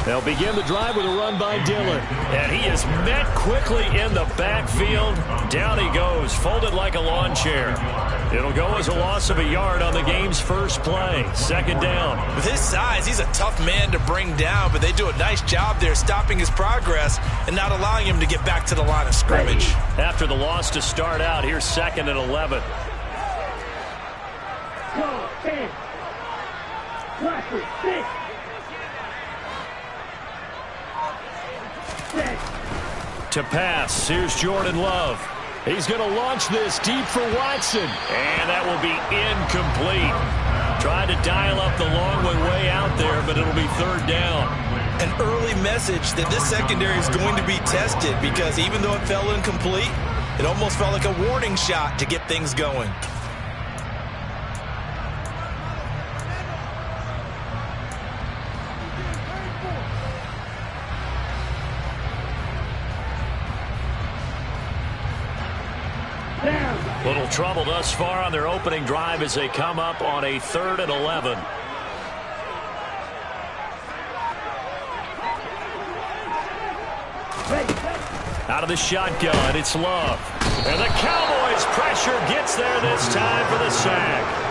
They'll begin the drive with a run by Dillon. And he is met quickly in the backfield. Down he goes, folded like a lawn chair. It'll go as a loss of a yard on the game's first play. Second down. With his size, he's a tough man to bring down, but they do a nice job there stopping his progress and not allowing him to get back to the line of scrimmage. After the loss to start out, here's 2nd and 11. To pass, here's Jordan Love. He's going to launch this deep for Watson. And that will be incomplete. Tried to dial up the long way out there, but it'll be 3rd down. An early message that this secondary is going to be tested because even though it fell incomplete, it almost felt like a warning shot to get things going. Little trouble thus far on their opening drive as they come up on a 3rd and 11. Out of the shotgun, it's Love. And the Cowboys' pressure gets there this time for the sack.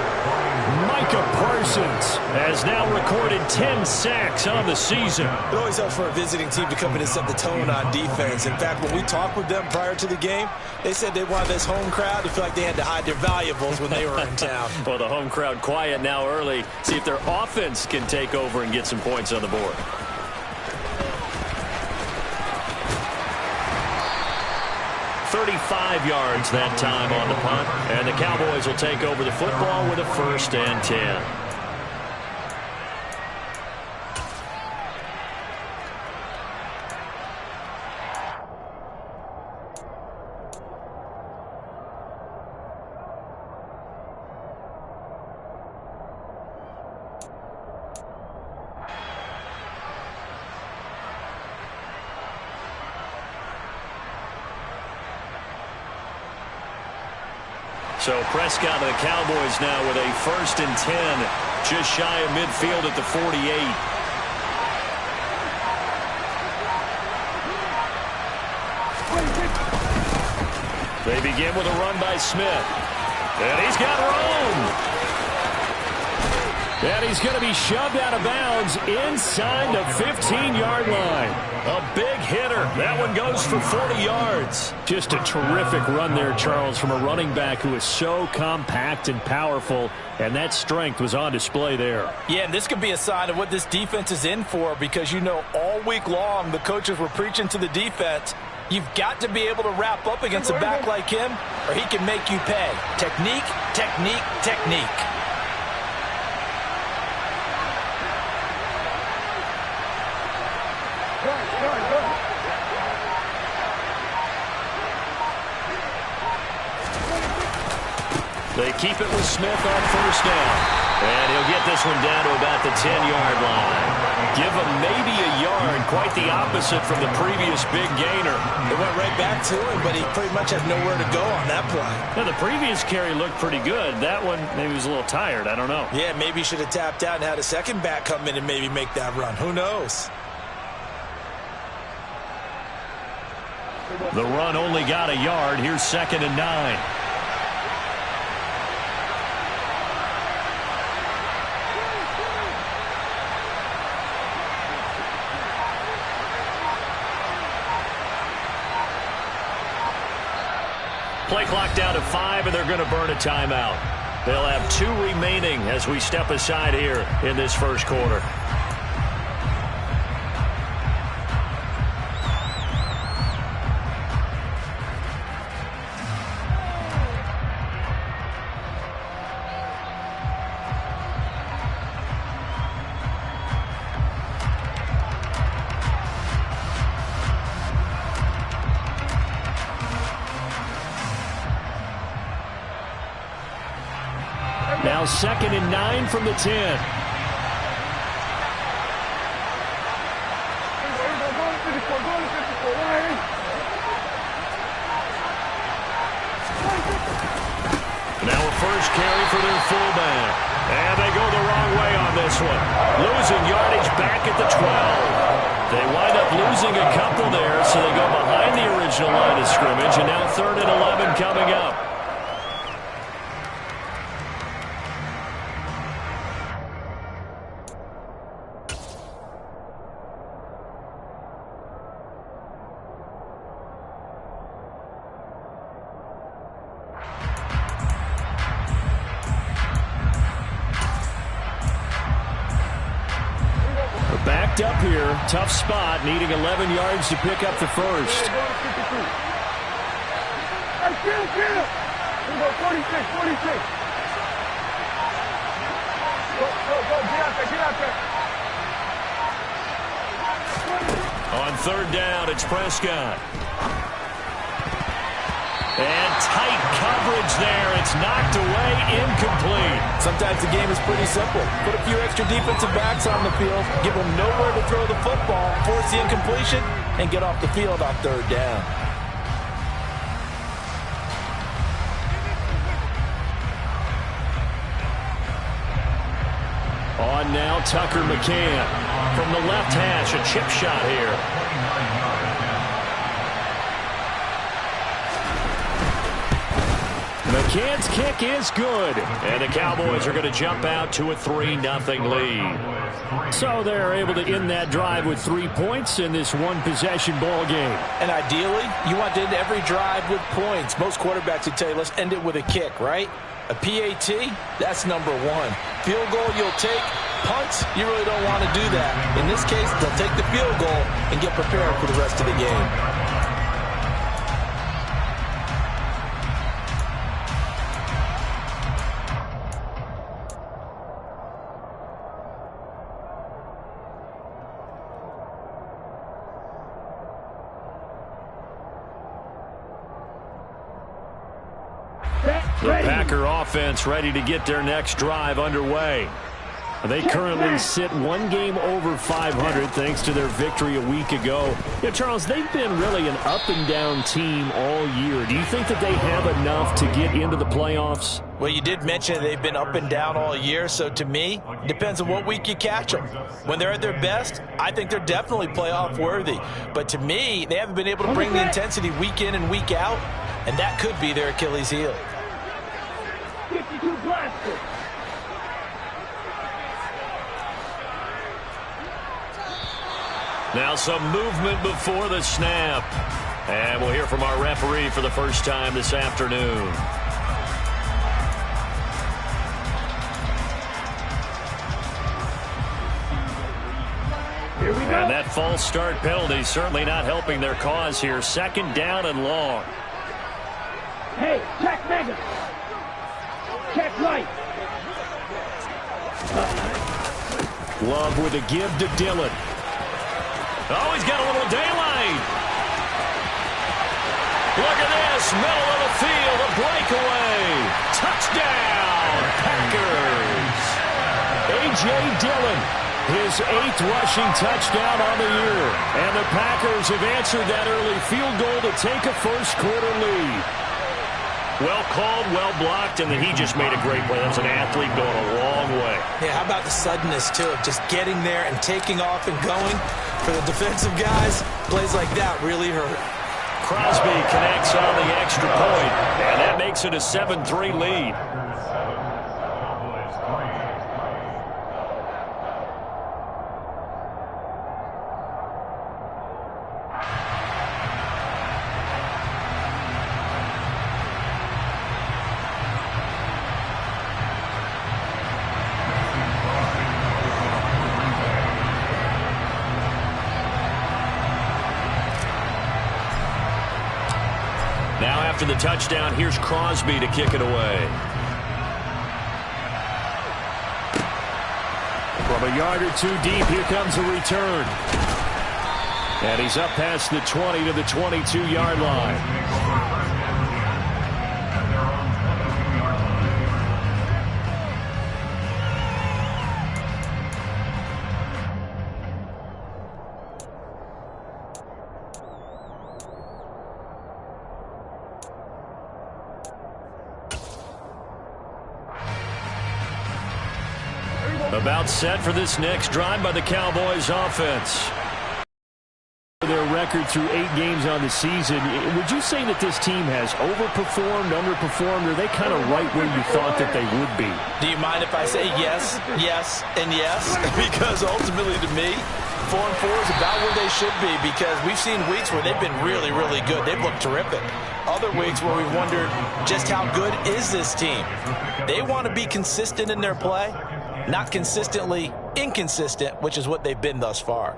Micah Parsons has now recorded 10 sacks on the season. It always helps for a visiting team to come in and set the tone on defense. In fact, when we talked with them prior to the game, they said they wanted this home crowd to feel like they had to hide their valuables when they were in town. Well, the home crowd quiet now early. See if their offense can take over and get some points on the board. $35 yards that time on the punt, and the Cowboys will take over the football with a 1st and 10. So Prescott and the Cowboys now with a 1st and 10, just shy of midfield at the 48. They begin with a run by Smith. And he's got room. And he's going to be shoved out of bounds inside the 15-yard line. A big hitter. That one goes for 40 yards. Just a terrific run there, Charles, from a running back who is so compact and powerful, and that strength was on display there. Yeah, and this could be a sign of what this defense is in for because, you know, all week long the coaches were preaching to the defense, you've got to be able to wrap up against a back like him or he can make you pay. Technique, technique, technique. They keep it with Smith on 1st down. And he'll get this one down to about the 10-yard line. Give him maybe a yard, quite the opposite from the previous big gainer. It went right back to him, but he pretty much had nowhere to go on that play. Now, the previous carry looked pretty good. That one, maybe he was a little tired. I don't know. Yeah, maybe he should have tapped out and had a second back come in and maybe make that run. Who knows? The run only got a yard. Here's 2nd and 9. Play clock down to 5, and they're going to burn a timeout. They'll have 2 remaining as we step aside here in this first quarter. Now 2nd and 9 from the 10. Now a first carry for their fullback. And they go the wrong way on this one. Losing yardage back at the 12. They're backed up here. Tough spot, needing 11 yards to pick up the first. On third down, it's Prescott. And tight coverage there. It's knocked away, incomplete. Sometimes the game is pretty simple. Put a few extra defensive backs on the field, give them nowhere to throw the football, force the incompletion, and get off the field on third down. On now, Tucker McCann. From the left hash, a chip shot here. McCann's kick is good. And the Cowboys are going to jump out to a 3-0 lead. So they're able to end that drive with 3 points in this one-possession ball game. And ideally, you want to end every drive with points. Most quarterbacks would tell you, let's end it with a kick, right? A PAT, that's number one. Field goal you'll take. Punts, you really don't want to do that. In this case, they'll take the field goal and get prepared for the rest of the game. The Packer offense ready to get their next drive underway. They currently sit one game over 500 thanks to their victory a week ago. Yeah, Charles, they've been really an up-and-down team all year. Do you think that they have enough to get into the playoffs? Well, you did mention they've been up and down all year, so to me, it depends on what week you catch them. When they're at their best, I think they're definitely playoff worthy. But to me, they haven't been able to bring the intensity week in and week out, and that could be their Achilles heel. 52 blaster. Now some movement before the snap. And we'll hear from our referee for the first time this afternoon. Here we go. And that false start penalty certainly not helping their cause here. 2nd down and long. Hey, check mega. Check right. Love with a give to Dillon. Oh, he's got a little daylight. Look at this, middle of the field, a breakaway. Touchdown, Packers. A.J. Dillon, his 8th rushing touchdown on the year. And the Packers have answered that early field goal to take a first-quarter lead. Well called, well blocked, and then he just made a great play. That's an athlete going a long way. Yeah, how about the suddenness, too, of just getting there and taking off and going? For the defensive guys, plays like that really hurt. Crosby connects on the extra point, and that makes it a 7-3 lead. Now after the touchdown, here's Crosby to kick it away. From a yard or two deep, here comes a return. And he's up past the 20 to the 22-yard line. About set for this next drive by the Cowboys offense. Their record through 8 games on the season, would you say that this team has overperformed, underperformed, or are they kind of right where you thought that they would be? Do you mind if I say yes, yes, and yes? Because ultimately to me, 4-4 is about where they should be, because we've seen weeks where they've been really, really good. They've looked terrific. Other weeks where we've wondered just how good is this team. They want to be consistent in their play, not consistently inconsistent, which is what they've been thus far.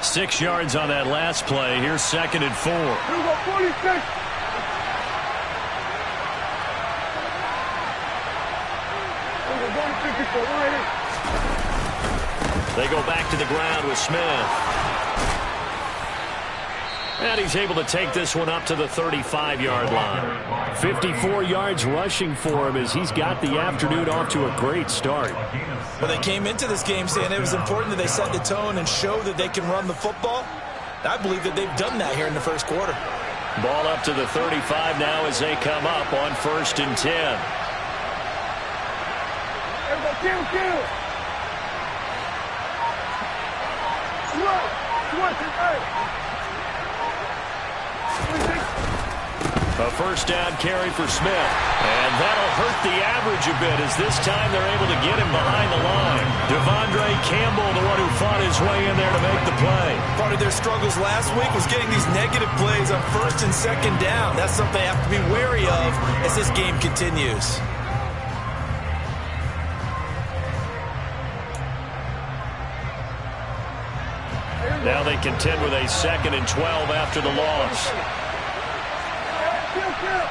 6 yards on that last play. Here's 2nd and 4. Here we go, 46. They go back to the ground with Smith. And he's able to take this one up to the 35-yard line. 54 yards rushing for him as he's got the afternoon off to a great start. Well, they came into this game saying it was important that they set the tone and show that they can run the football. I believe that they've done that here in the first quarter. Ball up to the 35 now as they come up on 1st and 10. Kill. A first down carry for Smith. And that'll hurt the average a bit as this time they're able to get him behind the line. Devondre Campbell, the one who fought his way in there to make the play. Part of their struggles last week was getting these negative plays on 1st and 2nd down. That's something they have to be wary of as this game continues. Now they contend with a 2nd and 12 after the loss. Kill.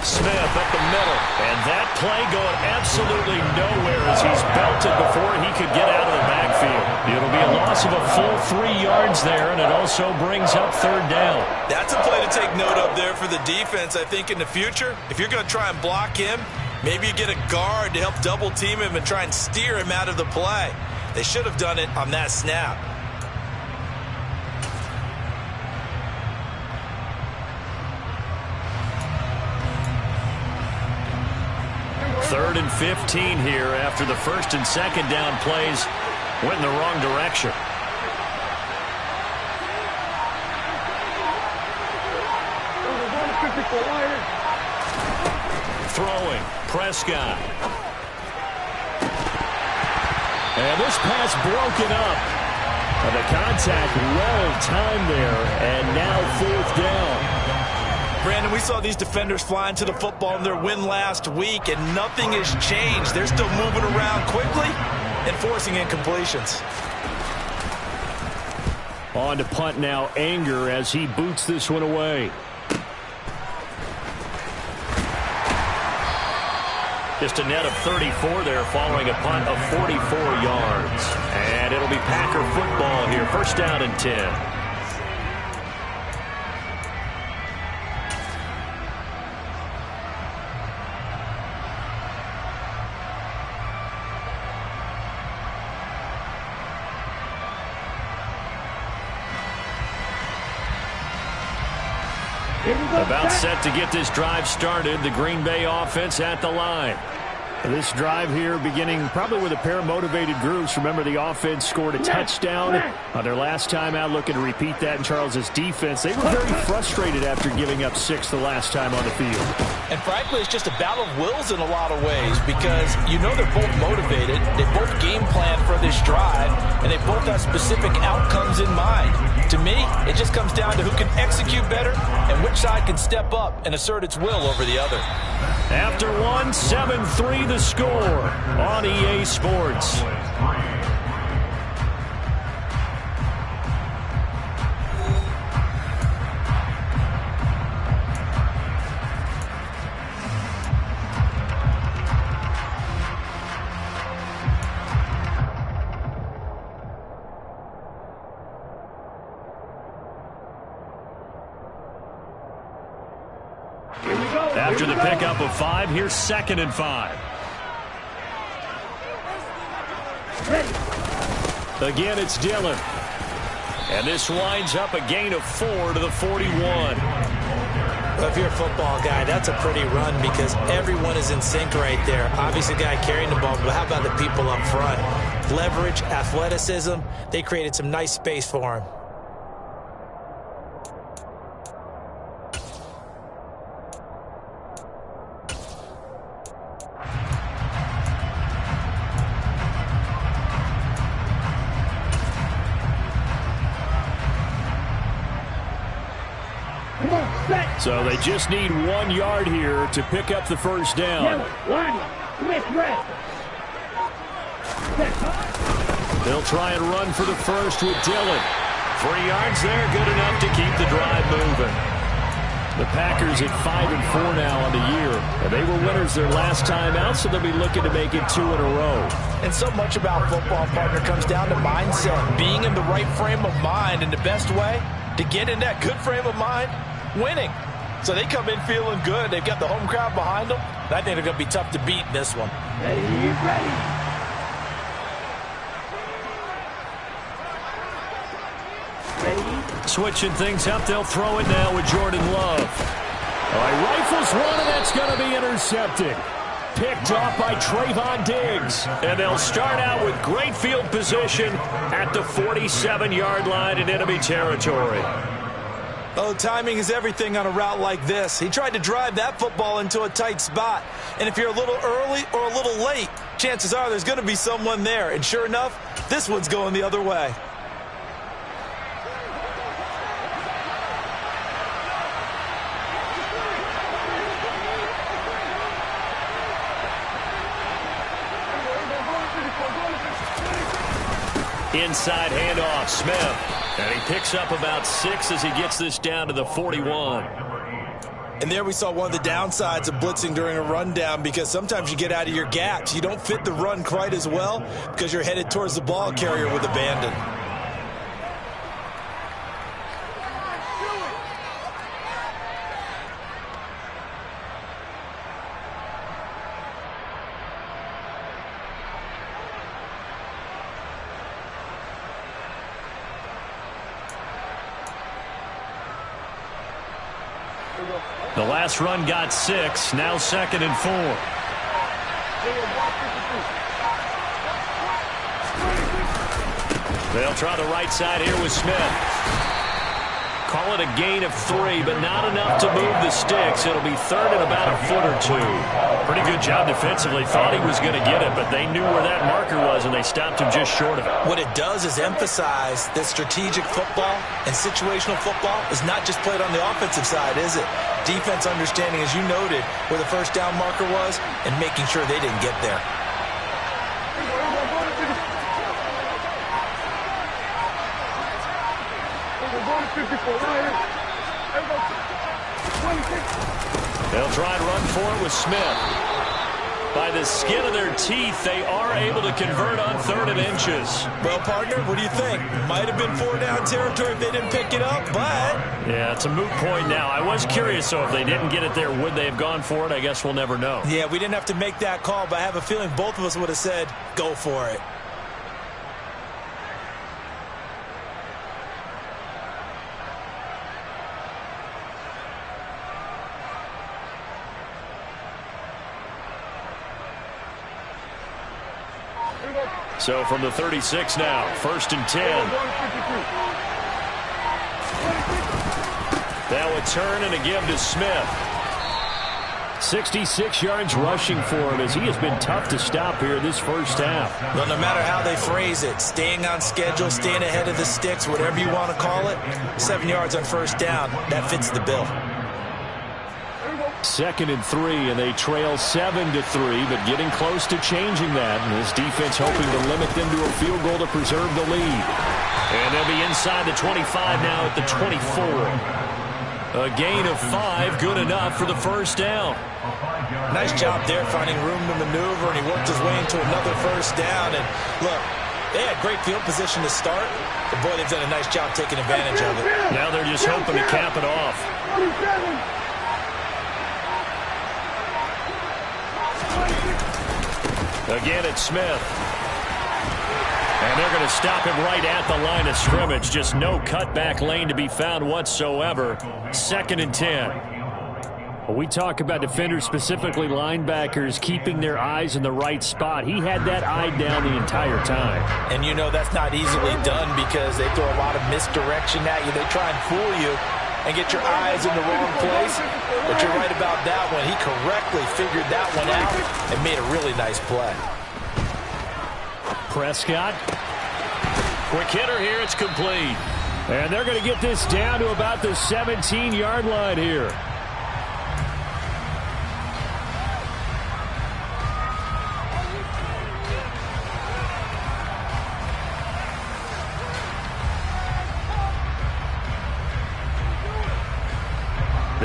Smith up the middle. And that play going absolutely nowhere as he's belted before he could get out of the backfield. It'll be a loss of a full 3 yards there, and it also brings up 3rd down. That's a play to take note of there for the defense, I think, in the future. If you're going to try and block him, maybe you get a guard to help double team him and try and steer him out of the play. They should have done it on that snap. Third and 15 here after the 1st and 2nd down plays went in the wrong direction. Throwing, Prescott. And this pass broken up. And the contact well timed there, and now 4th down. Brandon, we saw these defenders flying to the football in their win last week, and nothing has changed. They're still moving around quickly and forcing incompletions. On to punt now, Anger, as he boots this one away. Just a net of 34 there following a punt of 44 yards. And it'll be Packer football here. 1st down and 10. About set to get this drive started. The Green Bay offense at the line. This drive here beginning probably with a pair of motivated groups. Remember, the offense scored a touchdown on their last time out, looking to repeat that in Charles's defense. They were very frustrated after giving up 6 the last time on the field. And frankly, it's just a battle of wills in a lot of ways because you know they're both motivated. They both game plan for this drive, and they both have specific outcomes in mind. To me, it just comes down to who can execute better and which side can step up and assert its will over the other. After one, 7-3 the score on EA Sports. After the pickup of 5, here's 2nd and 5. Again, it's Dillon. And this winds up a gain of 4 to the 41. Well, if you're a football guy, that's a pretty run because everyone is in sync right there. Obviously, the guy carrying the ball, but how about the people up front? Leverage, athleticism, they created some nice space for him. Come on, set. So they just need 1 yard here to pick up the first down. They'll try and run for the first with Dillon. 3 yards there, good enough to keep the drive moving. The Packers at 5-4 now on the year. And they were winners their last time out, so they'll be looking to make it 2 in a row. And so much about football, partner, comes down to mindset. Being in the right frame of mind, and the best way to get in that good frame of mind, winning. So they come in feeling good. They've got the home crowd behind them. And I think they're going to be tough to beat in this one. Ready. Switching things up, they'll throw it now with Jordan Love. All right, rifles one, and that's going to be intercepted. Picked off by Trayvon Diggs. And they'll start out with great field position at the 47-yard line in enemy territory. Oh, timing is everything on a route like this. He tried to drive that football into a tight spot. And if you're a little early or a little late, chances are there's going to be someone there. And sure enough, this one's going the other way. Inside handoff, Smith. And he picks up about 6 as he gets this down to the 41. And there we saw one of the downsides of blitzing during a rundown, because sometimes you get out of your gaps. You don't fit the run quite as well because you're headed towards the ball carrier with abandon. The last run got 6, now 2nd and 4. They'll try the right side here with Smith. Call it a gain of 3, but not enough to move the sticks. It'll be 3rd and about a foot or 2. Pretty good job defensively. Thought he was going to get it, but they knew where that marker was, and they stopped him just short of it. What it does is emphasize that strategic football and situational football is not just played on the offensive side, is it? Defense understanding, as you noted, where the first down marker was and making sure they didn't get there. They'll try and run for it with Smith. By the skin of their teeth, they are able to convert on 3rd and inches. Well, partner, what do you think? Might have been 4-down territory if they didn't pick it up, but... Yeah, it's a moot point now. I was curious, so if they didn't get it there, would they have gone for it? I guess we'll never know. Yeah, we didn't have to make that call, but I have a feeling both of us would have said, go for it. So from the 36 now, 1st and 10. Now a turn and a give to Smith. 66 yards rushing for him as he has been tough to stop here this first half. Well, no matter how they phrase it, staying on schedule, staying ahead of the sticks, whatever you want to call it, 7 yards on 1st down, that fits the bill. 2nd and 3, and they trail 7-3, but getting close to changing that. And this defense hoping to limit them to a field goal to preserve the lead. And they'll be inside the 25 now at the 24. A gain of 5, good enough for the first down. Nice job there finding room to maneuver, and he worked his way into another 1st down. And look, they had great field position to start, but boy, they've done a nice job taking advantage of it. Now they're just hoping to cap it off. Again, it's Smith. And they're going to stop him right at the line of scrimmage. Just no cutback lane to be found whatsoever. 2nd and 10. Well, we talk about defenders, specifically linebackers, keeping their eyes in the right spot. He had that eye down the entire time. And you know that's not easily done because they throw a lot of misdirection at you. They try and fool you and get your eyes in the wrong place. But you're right about that one. He correctly figured that one out and made a really nice play. Prescott. Quick hitter here. It's complete. And they're going to get this down to about the 17-yard line here.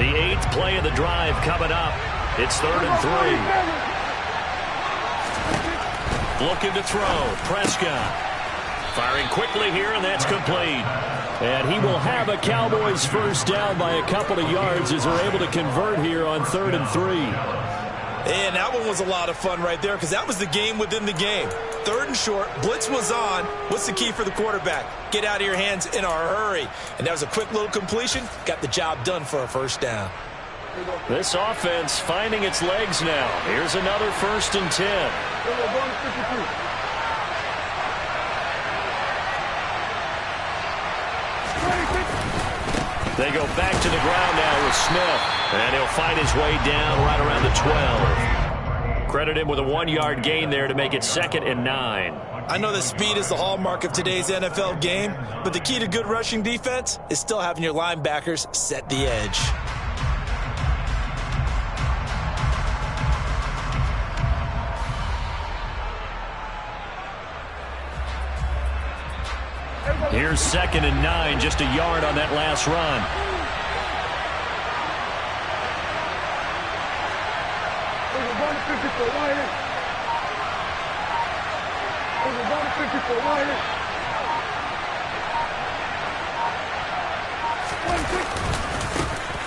The 8th play of the drive coming up. It's 3rd and 3. Looking to throw. Prescott. Firing quickly here, and that's complete. And he will have a Cowboys first down by a couple of yards as they're able to convert here on 3rd and 3. And that one was a lot of fun right there because that was the game within the game. 3rd and short, blitz was on. What's the key for the quarterback? Get out of your hands in a hurry. And that was a quick little completion. Got the job done for a first down. This offense finding its legs now. Here's another 1st and 10. They go back to the ground now with Smith. And he'll find his way down right around the 12. Credit him with a 1-yard gain there to make it 2nd and 9. I know that speed is the hallmark of today's NFL game, but the key to good rushing defense is still having your linebackers set the edge. Here's 2nd and 9, just a yard on that last run.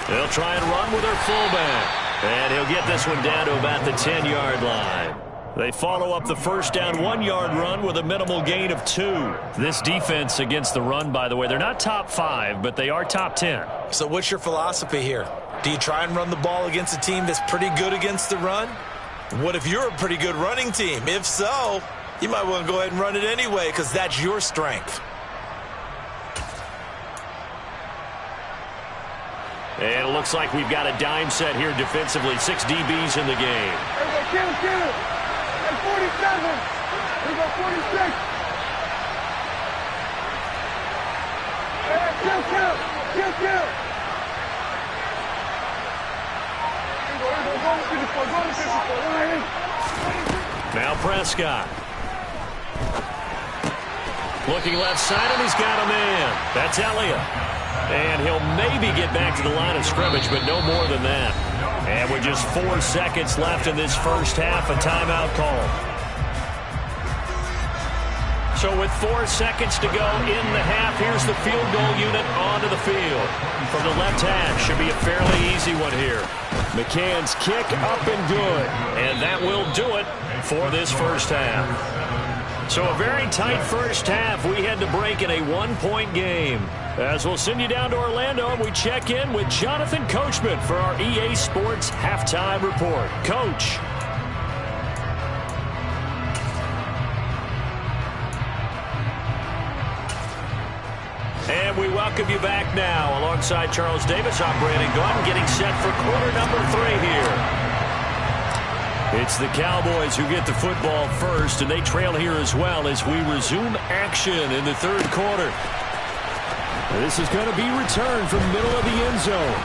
They'll try and run with their fullback. And he'll get this one down to about the 10-yard line. They follow up the first down 1-yard run with a minimal gain of 2. This defense against the run, by the way, they're not top 5, but they are top 10. So what's your philosophy here? Do you try and run the ball against a team that's pretty good against the run? What if you're a pretty good running team? If so, you might want to go ahead and run it anyway because that's your strength. And it looks like we've got a dime set here defensively. 6 DBs in the game. Kill. At 47. We go 46. Kill. Now Prescott. Looking left side, and he's got a man. That's Elliott. And he'll maybe get back to the line of scrimmage, but no more than that. And with just 4 seconds left in this first half, a timeout call. So with 4 seconds to go in the half, here's the field goal unit onto the field. From the left half, should be a fairly easy one here. McCann's kick up and good. And that will do it for this first half. So a very tight first half. We had to break in a 1-point game. As we'll send you down to Orlando, and we check in with Jonathan Coachman for our EA Sports Halftime Report. Coach. And we welcome you back now. Alongside Charles Davis, I'm Brandon Gordon, getting set for quarter number 3 here. It's the Cowboys who get the football first, and they trail here as well as we resume action in the 3rd quarter. This is going to be returned from middle of the end zone.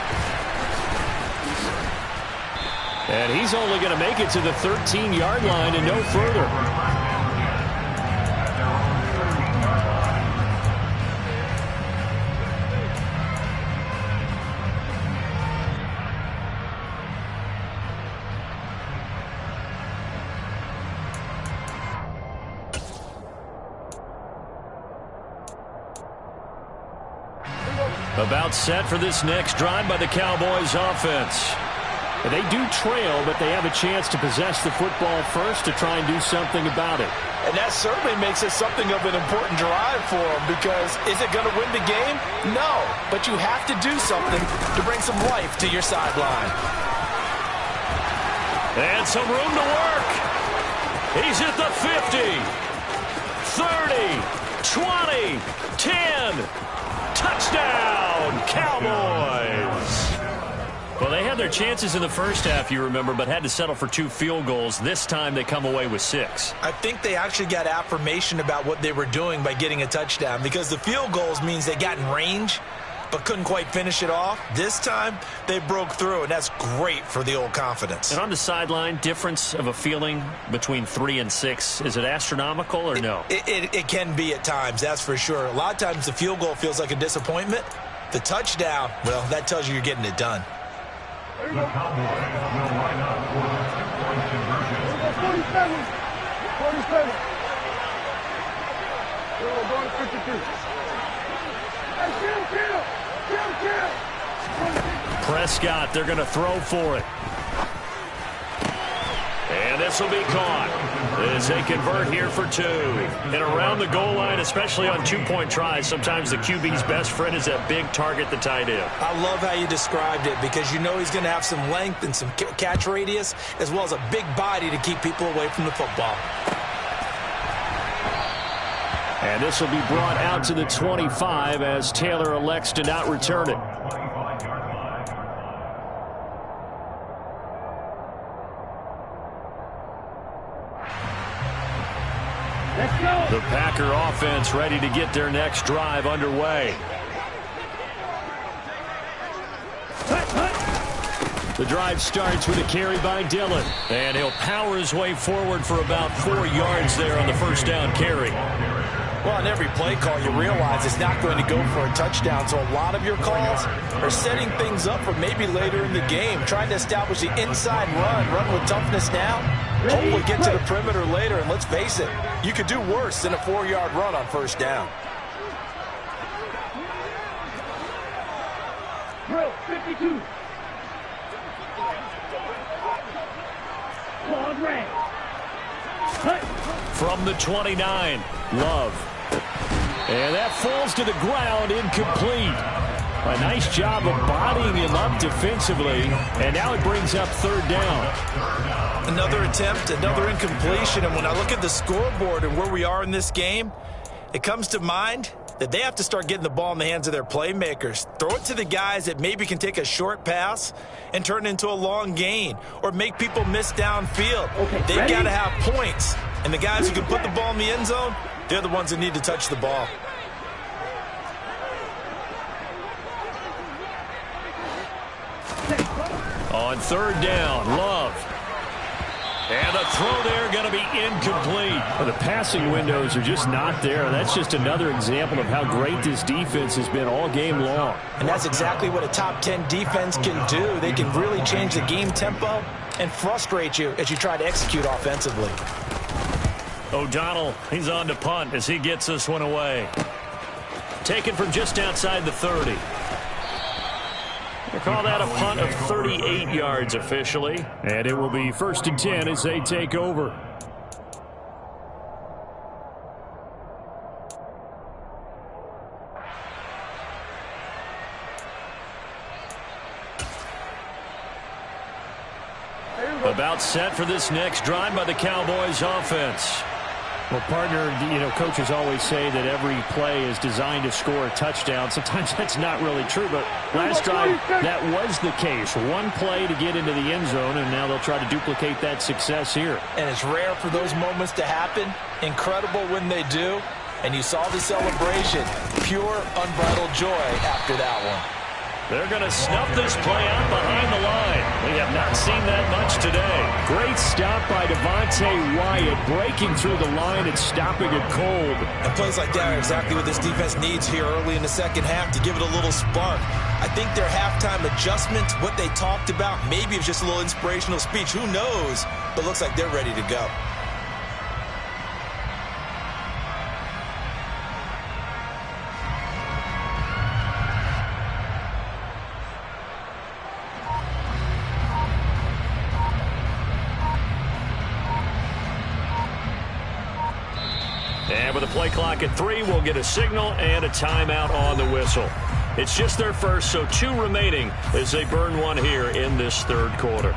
And he's only going to make it to the 13-yard line and no further. About set for this next drive by the Cowboys offense. They do trail, but they have a chance to possess the football first to try and do something about it. And that certainly makes it something of an important drive for them, because is it going to win the game? No, but you have to do something to bring some life to your sideline. And some room to work. He's at the 50, 30, 20, 10. Touchdown, Cowboys! Well, they had their chances in the first half, you remember, but had to settle for 2 field goals. This time they come away with 6. I think they actually got affirmation about what they were doing by getting a touchdown, because the field goals means they got in range but couldn't quite finish it off. This time they broke through, and that's great for the old confidence. And on the sideline, difference of a feeling between 3 and 6, is it astronomical or no? It can be at times, that's for sure. A lot of times the field goal feels like a disappointment. The touchdown, well, that tells you you're getting it done. The Cowboys will line up for the two-point conversion. 47. 47. We're going to 52. Hey, kill. Prescott, they're going to throw for it. And this will be caught as they convert here for two. And around the goal line, especially on two-point tries, sometimes the QB's best friend is that big target, the tight end. I love how you described it because you know he's going to have some length and some catch radius as well as a big body to keep people away from the football. And this will be brought out to the 25 as Taylor elects to not return it. The Packer offense ready to get their next drive underway. The drive starts with a carry by Dillon. And he'll power his way forward for about 4 yards there on the first down carry. Well, on every play call, you realize it's not going to go for a touchdown. So a lot of your calls are setting things up for maybe later in the game, trying to establish the inside run with toughness now. Hopefully get to the perimeter later, and let's face it, you could do worse than a 4-yard run on first down. Drill, 52. Claude Ray. From the 29, Love. And that falls to the ground, incomplete. A nice job of bodying him up defensively, and now it brings up third down. Another attempt, another incompletion, and when I look at the scoreboard and where we are in this game, it comes to mind that they have to start getting the ball in the hands of their playmakers. Throw it to the guys that maybe can take a short pass and turn it into a long gain or make people miss downfield. They've got to have points, and the guys who can put the ball in the end zone, they're the ones that need to touch the ball. On third down, Love. And the throw there going to be incomplete. Well, the passing windows are just not there. That's just another example of how great this defense has been all game long. And that's exactly what a top 10 defense can do. They can really change the game tempo and frustrate you as you try to execute offensively. O'Donnell, he's on to punt as he gets this one away. Taken from just outside the 30. They call that a punt of 38 yards officially. And it will be 1st and 10 as they take over. About set for this next drive by the Cowboys offense. Well, partner, you know, coaches always say that every play is designed to score a touchdown. Sometimes that's not really true, but last drive, that was the case. One play to get into the end zone, and now they'll try to duplicate that success here. And it's rare for those moments to happen. Incredible when they do. And you saw the celebration. Pure, unbridled joy after that one. They're going to snuff this play out behind the line. We have not seen that much today. Great stop by Devontae Wyatt, breaking through the line and stopping it cold. And plays like that are exactly what this defense needs here early in the second half to give it a little spark. I think their halftime adjustment, what they talked about, maybe it's just a little inspirational speech. Who knows? But looks like they're ready to go. And with a play clock at 3, we'll get a signal and a timeout on the whistle. It's just their first, so 2 remaining as they burn one here in this third quarter.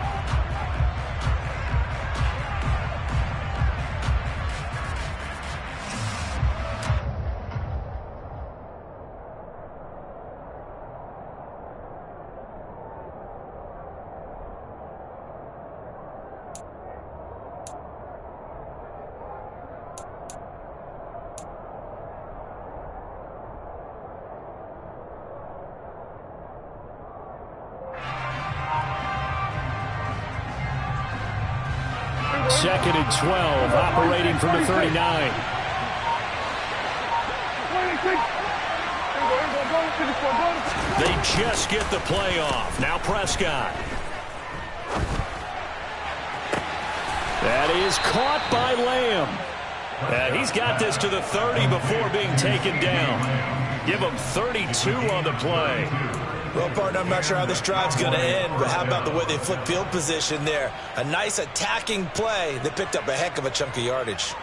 Second and 12, operating from the 39. They just get the play off. Now Prescott. That is caught by Lamb. And he's got this to the 30 before being taken down. Give him 32 on the play. Well, partner, I'm not sure how this drive's going to end, but how about the way they flip field position there? A nice attacking play. They picked up a heck of a chunk of yardage.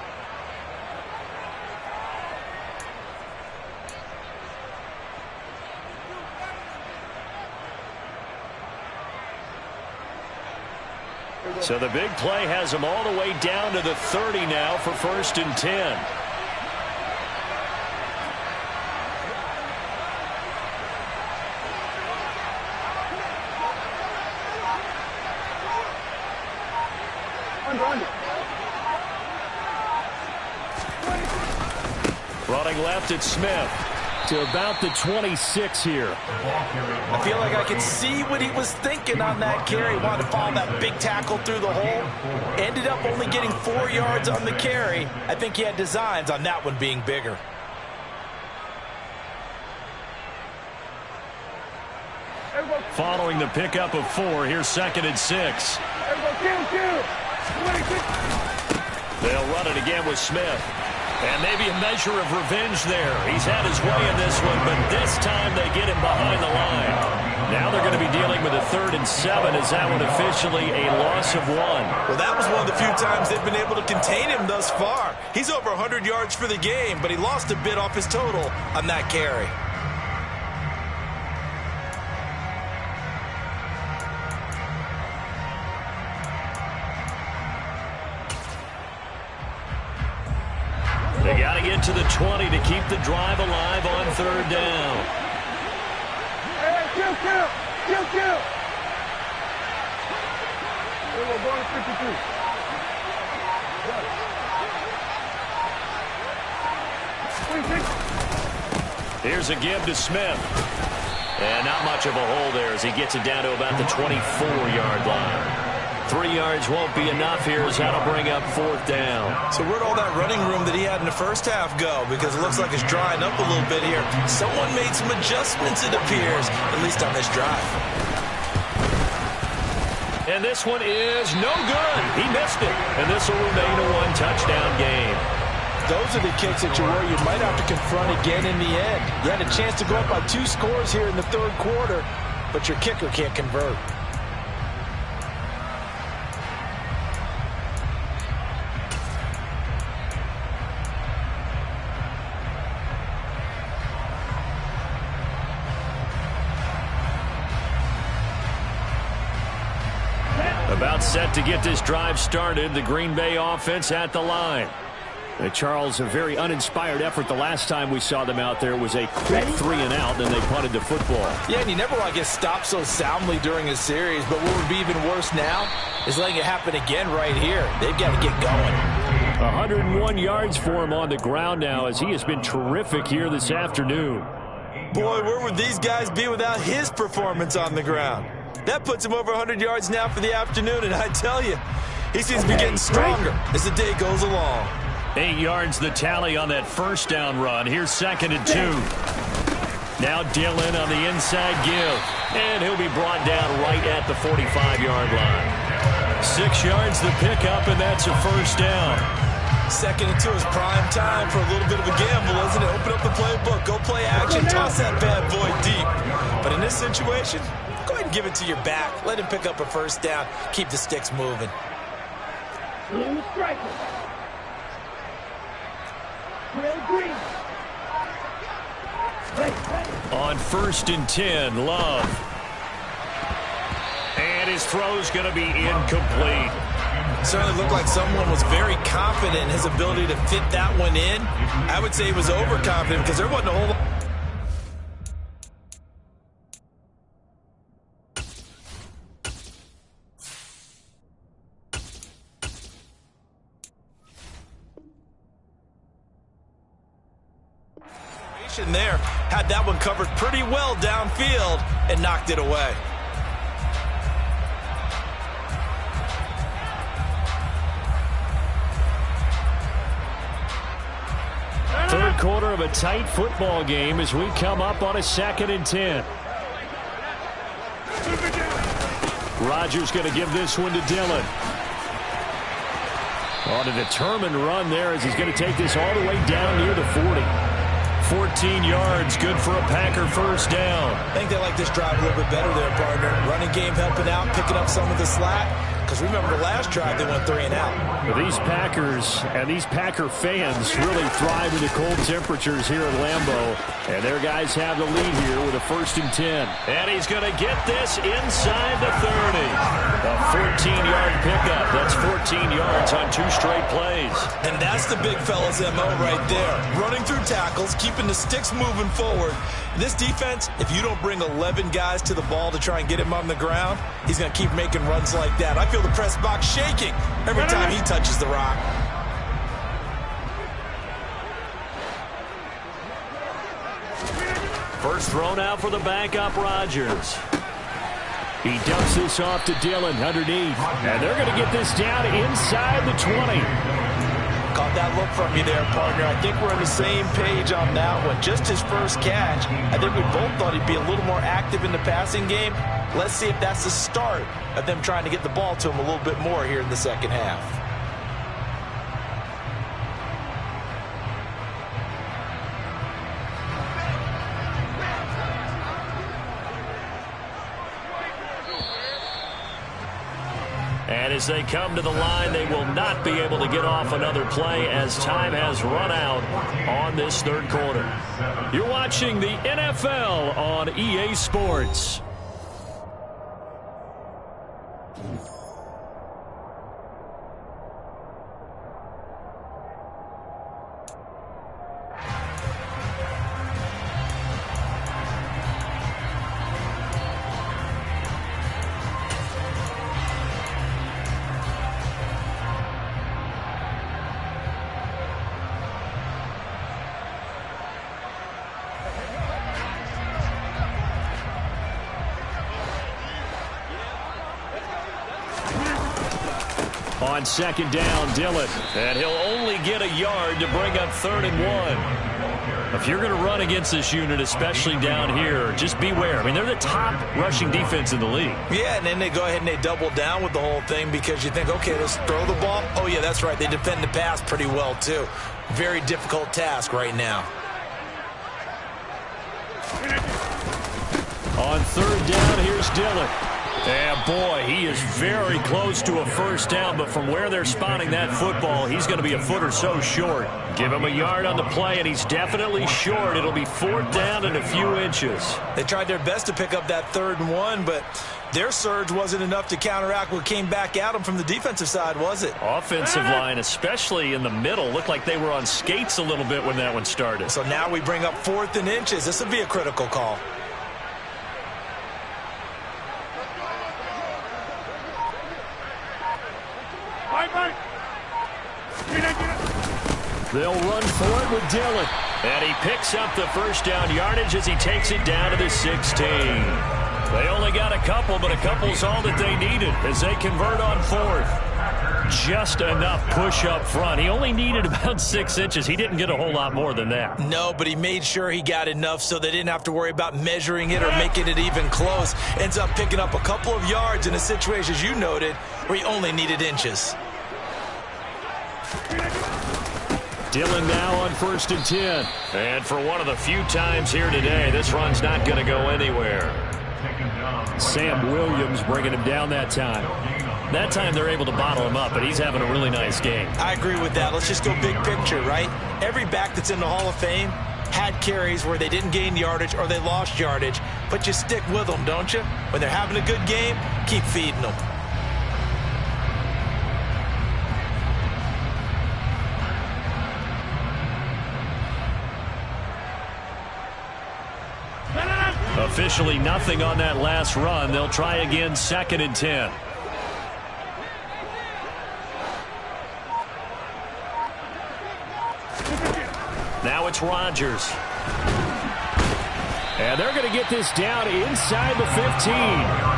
So the big play has him all the way down to the 30 now for 1st and 10. Running left, it's Smith to about the 26 here. I feel like I could see what he was thinking on that carry. Wanted to follow that big tackle through the hole. Ended up only getting 4 yards on the carry. I think he had designs on that one being bigger. Following the pickup of 4, here's 2nd and 6. They'll run it again with Smith. And maybe a measure of revenge there. He's had his way in this one, but this time they get him behind the line. Now they're going to be dealing with a 3rd and 7. Is that one officially a loss of 1? Well, that was one of the few times they've been able to contain him thus far. He's over 100 yards for the game, but he lost a bit off his total on that carry. They got to get to the 20 to keep the drive alive on 3rd down. Hey, kill. We're going to 52. Here's a give to Smith. And not much of a hole there as he gets it down to about the 24-yard line. 3 yards won't be enough here as that'll bring up 4th down. So where'd all that running room that he had in the first half go? Because it looks like it's drying up a little bit here. Someone made some adjustments, it appears, at least on this drive. And this one is no good. He missed it. And this will remain a 1-touchdown game. Those are the kicks that you worry you might have to confront again in the end. You had a chance to go up by 2 scores here in the 3rd quarter, but your kicker can't convert. About set to get this drive started. The Green Bay offense at the line. Charles, a very uninspired effort the last time we saw them out there was a quick 3 and out, then they punted the football. Yeah, and you never want to get stopped so soundly during a series, but what would be even worse now is letting it happen again right here. They've got to get going. 101 yards for him on the ground now as he has been terrific here this afternoon. Boy, where would these guys be without his performance on the ground? That puts him over 100 yards now for the afternoon, and I tell you, he seems to be getting stronger as the day goes along. 8 yards the tally on that 1st down run. Here's 2nd and 2. Now Dillon on the inside give. And he'll be brought down right at the 45-yard line. 6 yards the pickup, and that's a 1st down. 2nd and 2 is prime time for a little bit of a gamble, isn't it? Open up the playbook, go play action, toss that bad boy deep. But in this situation, go ahead and give it to your back. Let him pick up a 1st down. Keep the sticks moving. On 1st and 10, Love. And his throw's going to be incomplete. Certainly looked like someone was very confident in his ability to fit that one in. I would say he was overconfident because there wasn't a whole lot. There had that one covered pretty well downfield and knocked it away. Third quarter of a tight football game as we come up on a 2nd and 10. Rodgers going to give this one to Dillon. On a determined run there as he's going to take this all the way down near the 40. 14 yards, good for a Packer first down. I think they like this drive a little bit better there, partner. Running game helping out, picking up some of the slack. Because remember the last drive, they went 3 and out. Well, these Packers and these Packer fans really thrive in the cold temperatures here at Lambeau. And their guys have the lead here with a 1st and 10. And he's going to get this inside the 30. A 14-yard pickup. That's 14 yards on 2 straight plays. And that's the big fella's MO right there. Running through tackles, keeping the sticks moving forward. This defense, if you don't bring 11 guys to the ball to try and get him on the ground, he's going to keep making runs like that. I feel the press box shaking every time he touches the rock. First thrown out for the backup, Rodgers. He dumps this off to Dillon underneath. And they're going to get this down inside the 20. Caught that look from you there, partner. I think we're on the same page on that one. Just his first catch. I think we both thought he'd be a little more active in the passing game. Let's see if that's the start of them trying to get the ball to him a little bit more here in the second half. And as they come to the line, they will not be able to get off another play as time has run out on this 3rd quarter. You're watching the NFL on EA Sports. On 2nd down, Dillon. And he'll only get a yard to bring up 3rd and 1. If you're going to run against this unit, especially down here, just beware. I mean, they're the top rushing defense in the league. Yeah, and then they go ahead and they double down with the whole thing because you think, okay, let's throw the ball. Oh, yeah, that's right. They defend the pass pretty well, too. Very difficult task right now. On 3rd down, here's Dillon. And boy, he is very close to a first down, but from where they're spotting that football, he's going to be a foot or so short. Give him a yard on the play, and he's definitely short. It'll be 4th down and a few inches. They tried their best to pick up that 3rd and 1, but their surge wasn't enough to counteract what came back at them from the defensive side, was it? Offensive line, especially in the middle, looked like they were on skates a little bit when that one started. So now we bring up 4th and inches. This would be a critical call. They'll run for it with Dillon. And he picks up the first down yardage as he takes it down to the 16. They only got a couple, but a couple's all that they needed as they convert on 4th. Just enough push up front. He only needed about 6 inches. He didn't get a whole lot more than that. No, but he made sure he got enough so they didn't have to worry about measuring it or making it even close. Ends up picking up a couple of yards in a situation, as you noted, where he only needed inches. Dillon now on 1st and 10. And for one of the few times here today, this run's not going to go anywhere. Sam Williams bringing him down that time. That time they're able to bottle him up, but he's having a really nice game. I agree with that. Let's just go big picture, right? Every back that's in the Hall of Fame had carries where they didn't gain yardage or they lost yardage, but you stick with them, don't you? When they're having a good game, keep feeding them. Officially nothing on that last run. They'll try again 2nd and 10. Now it's Rodgers. And they're going to get this down inside the 15.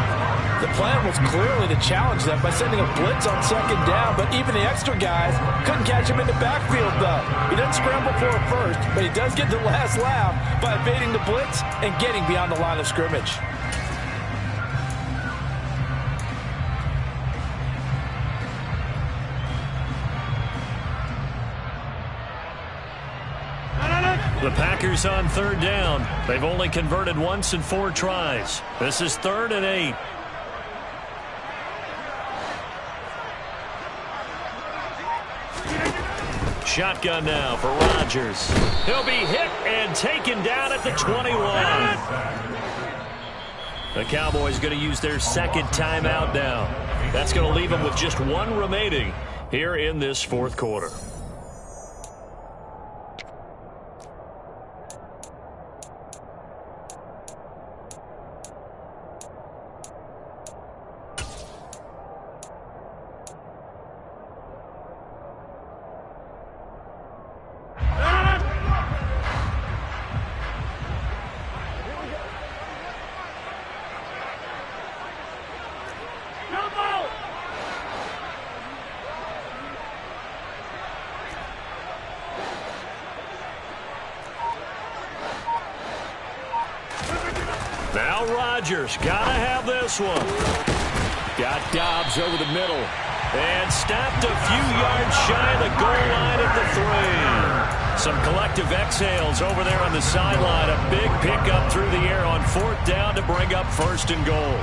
The plan was clearly to challenge them by sending a blitz on 2nd down, but even the extra guys couldn't catch him in the backfield, though. He doesn't scramble for a first, but he does get the last laugh by evading the blitz and getting beyond the line of scrimmage. The Packers on third down. They've only converted once in 4 tries. This is 3rd and 8. Shotgun now for Rodgers. He'll be hit and taken down at the 21. The Cowboys going to use their 2nd timeout now. That's going to leave them with just 1 remaining here in this 4th quarter. Now Rodgers, gotta have this one. Got Dobbs over the middle. And stopped a few yards shy of the goal line at the 3. Some collective exhales over there on the sideline. A big pickup through the air on 4th down to bring up 1st and goal.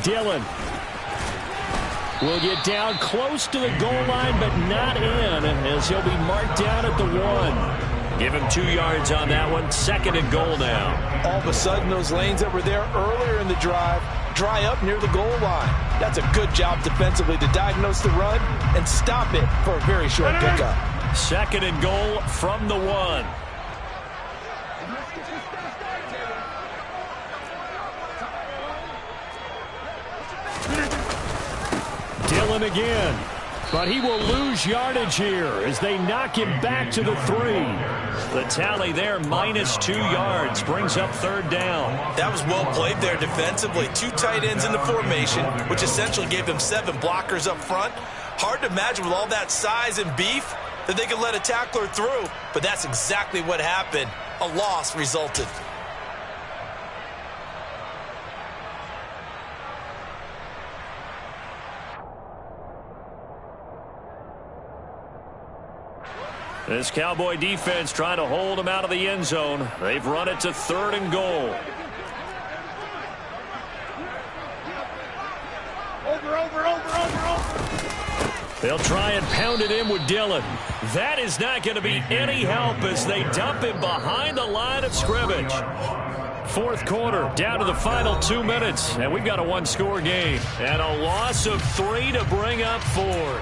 Dillon will get down close to the goal line, but not in, as he'll be marked down at the 1. Give him 2 yards on that one. 2nd and goal now. All of a sudden, those lanes that were there earlier in the drive dry up near the goal line. That's a good job defensively to diagnose the run and stop it for a very short pickup. 2nd and goal from the 1. Dillon again, but he will lose yardage here as they knock him back to the 3. The tally there, -2 yards, brings up 3rd down. That was well played there defensively. 2 tight ends in the formation, which essentially gave them 7 blockers up front. Hard to imagine with all that size and beef that they could let a tackler through, but that's exactly what happened. A loss resulted. This Cowboy defense trying to hold them out of the end zone. They've run it to 3rd and goal. They'll try and pound it in with Dillon. That is not going to be any help as they dump him behind the line of scrimmage. 4th quarter, down to the final 2 minutes, and we've got a 1-score game. And a loss of 3 to bring up 4.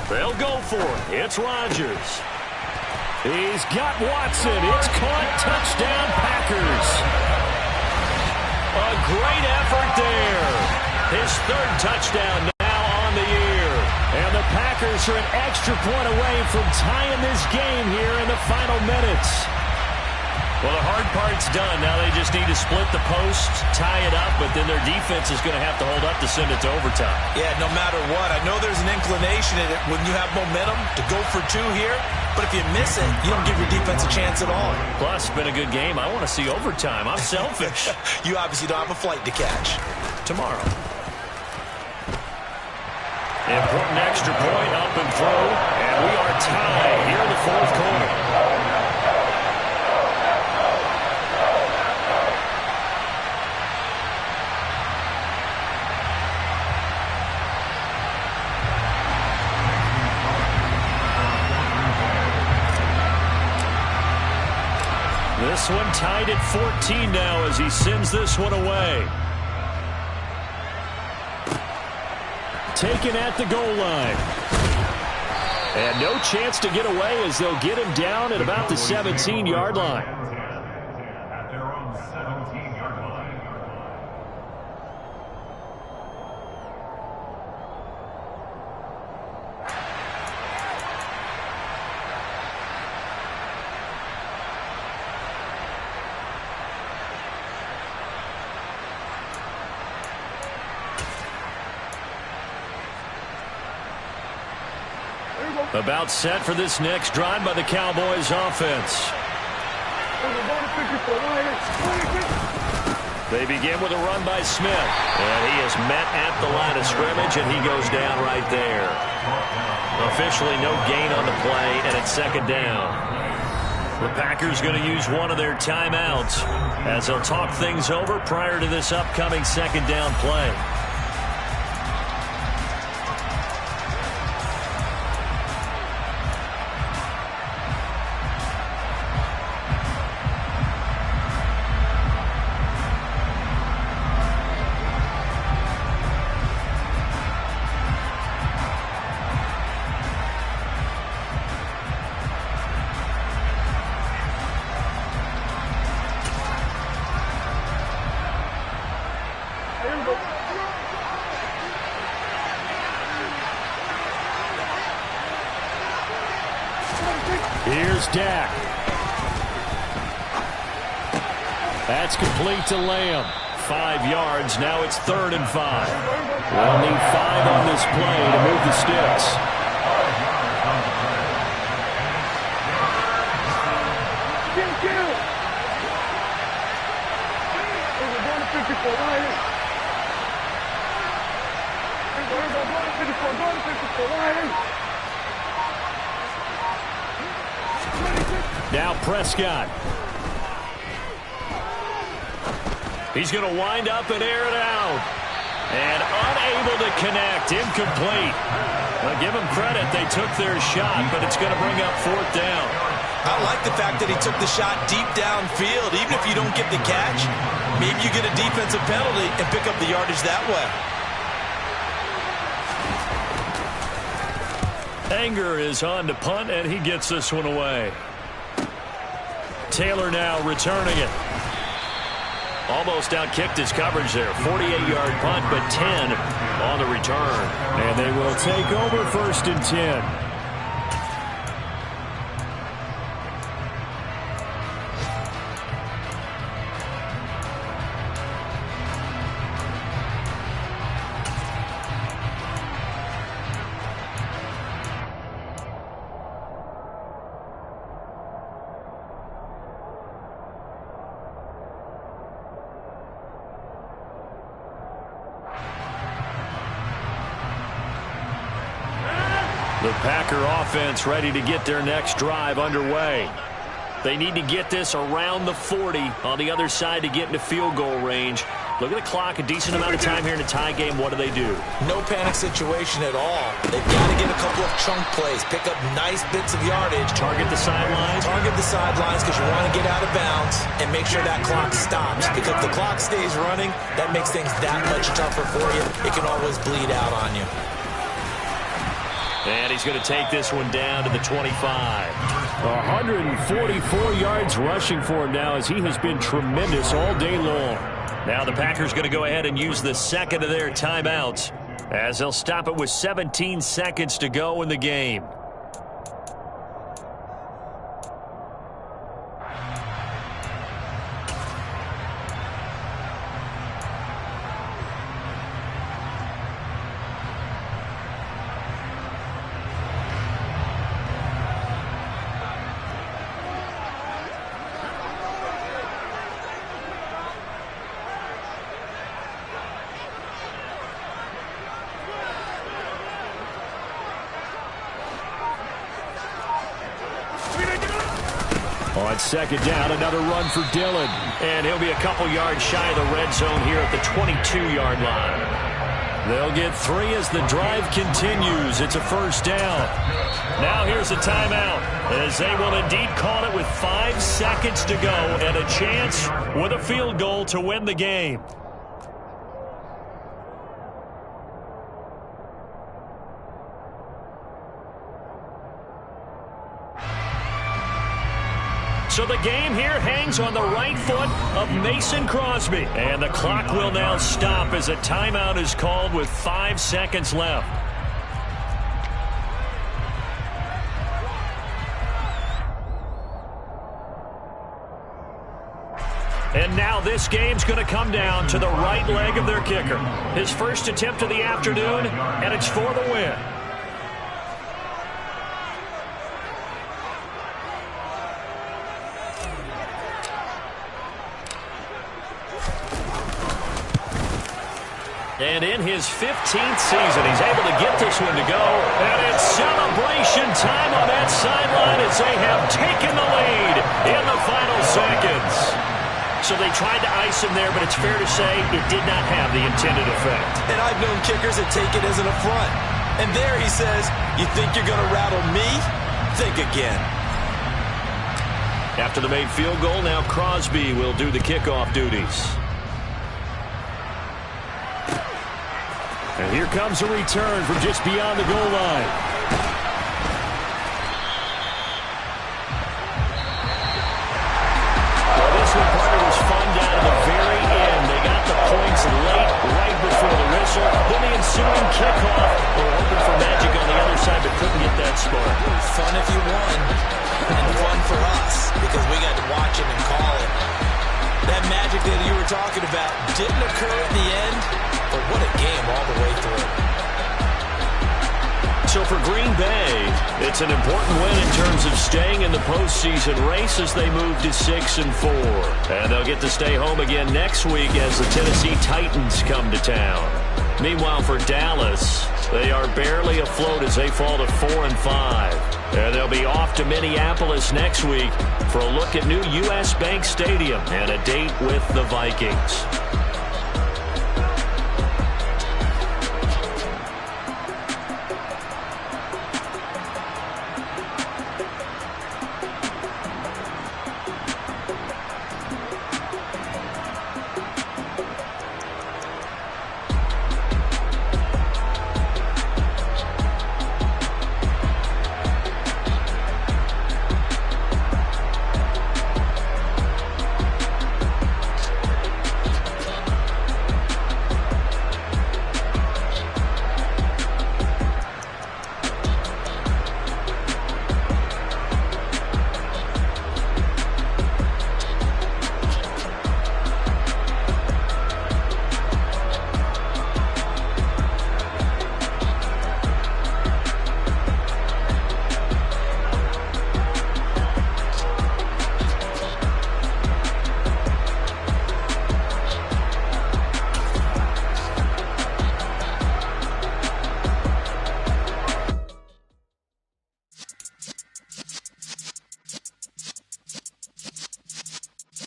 They'll go for it. It's Rodgers. He's got Watson. It's caught. Touchdown, Packers. A great effort there. His 3rd touchdown now on the year. And the Packers are an extra point away from tying this game here in the final minutes. Well, the hard part's done. Now they just need to split the post, tie it up, but then their defense is going to have to hold up to send it to overtime. Yeah, no matter what. I know there's an inclination in it when you have momentum to go for 2 here, but if you miss it, you don't give your defense a chance at all. Plus, it's been a good game. I want to see overtime. I'm selfish. You obviously don't have a flight to catch. Tomorrow. Important extra point up and through, and we are tied here in the 4th quarter. This one tied at 14 now as he sends this one away. Taken at the goal line. And no chance to get away as they'll get him down at about the 17-yard line. At their own 17-yard line. About set for this next drive by the Cowboys offense. They begin with a run by Smith. And he is met at the line of scrimmage, and he goes down right there. Officially no gain on the play, and it's second down. The Packers going to use one of their timeouts as they'll talk things over prior to this upcoming second down play. Here's Dak. That's complete to Lamb. 5 yards. Now it's 3rd and 5. They'll need 5 on this play to move the sticks. Now Prescott. He's going to wind up and air it out. And unable to connect. Incomplete. Well, give them credit. They took their shot, but it's going to bring up 4th down. I like the fact that he took the shot deep downfield. Even if you don't get the catch, maybe you get a defensive penalty and pick up the yardage that way. Anger is on to punt, and he gets this one away. Taylor now returning it. Almost outkicked his coverage there. 48-yard punt, but 10 on the return. And they will take over 1st and 10. The Packer offense ready to get their next drive underway. They need to get this around the 40 on the other side to get into field goal range. Look at the clock, a decent amount of time here in a tie game. What do they do? No panic situation at all. They've got to get a couple of chunk plays, pick up nice bits of yardage. Target the sidelines? Target the sidelines because you want to get out of bounds and make sure that clock stops. Because if the clock stays running, that makes things that much tougher for you. It can always bleed out on you. And he's going to take this one down to the 25. 144 yards rushing for him now as he has been tremendous all day long. Now the Packers going to go ahead and use the second of their timeouts as they'll stop it with 17 seconds to go in the game. On second down, another run for Dillon. And he'll be a couple yards shy of the red zone here at the 22-yard line. They'll get 3 as the drive continues. It's a 1st down. Now here's a timeout, as they will indeed call it with 5 seconds to go and a chance with a field goal to win the game. So the game here hangs on the right foot of Mason Crosby. And the clock will now stop as a timeout is called with 5 seconds left. And now this game's going to come down to the right leg of their kicker. His first attempt of the afternoon, and it's for the win. And in his 15th season, he's able to get this one to go. And it's celebration time on that sideline as they have taken the lead in the final seconds. So they tried to ice him there, but it's fair to say it did not have the intended effect. And I've known kickers that take it as an affront. And there he says, you think you're going to rattle me? Think again. After the made field goal, now Crosby will do the kickoff duties. And here comes a return from just beyond the goal line. Well, this one, partner, was fun down to the very end. They got the points late, right before the whistle. Then the ensuing kickoff. They were hoping for magic on the other side, but couldn't get that spark. Fun if you won, and fun for us, because we got to watch it and call it. That magic that you were talking about didn't occur at the end, but what a game all the way through. So for Green Bay, it's an important win in terms of staying in the postseason race as they move to 6-4. And they'll get to stay home again next week as the Tennessee Titans come to town. Meanwhile, for Dallas, they are barely afloat as they fall to 4-5. And they'll be off to Minneapolis next week for a look at new U.S. Bank Stadium and a date with the Vikings.